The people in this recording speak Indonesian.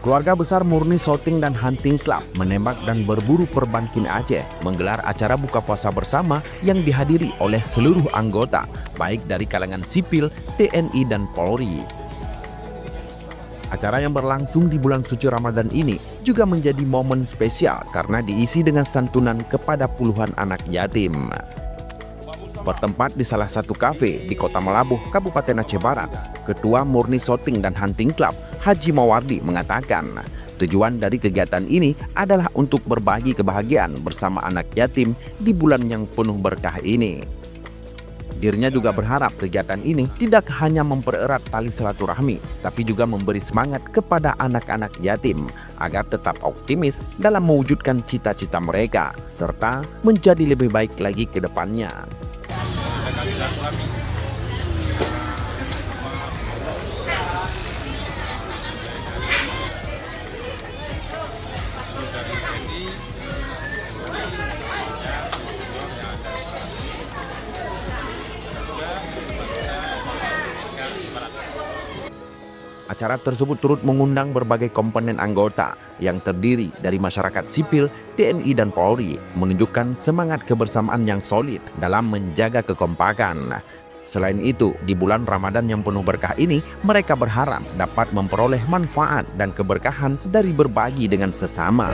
Keluarga besar Murni Shooting dan Hunting Club menembak dan berburu perbankin Aceh menggelar acara buka puasa bersama yang dihadiri oleh seluruh anggota, baik dari kalangan sipil, TNI, dan Polri. Acara yang berlangsung di bulan suci Ramadan ini juga menjadi momen spesial karena diisi dengan santunan kepada puluhan anak yatim. Bertempat di salah satu kafe di Kota Melabuh, Kabupaten Aceh Barat, Ketua Murni Shooting dan Hunting Club, Haji Mawardi, mengatakan tujuan dari kegiatan ini adalah untuk berbagi kebahagiaan bersama anak yatim di bulan yang penuh berkah ini. Dirinya juga berharap kegiatan ini tidak hanya mempererat tali silaturahmi, tapi juga memberi semangat kepada anak-anak yatim agar tetap optimis dalam mewujudkan cita-cita mereka, serta menjadi lebih baik lagi ke depannya. Acara tersebut turut mengundang berbagai komponen anggota yang terdiri dari masyarakat sipil, TNI, dan Polri, menunjukkan semangat kebersamaan yang solid dalam menjaga kekompakan. Selain itu, di bulan Ramadan yang penuh berkah ini, mereka berharap dapat memperoleh manfaat dan keberkahan dari berbagi dengan sesama.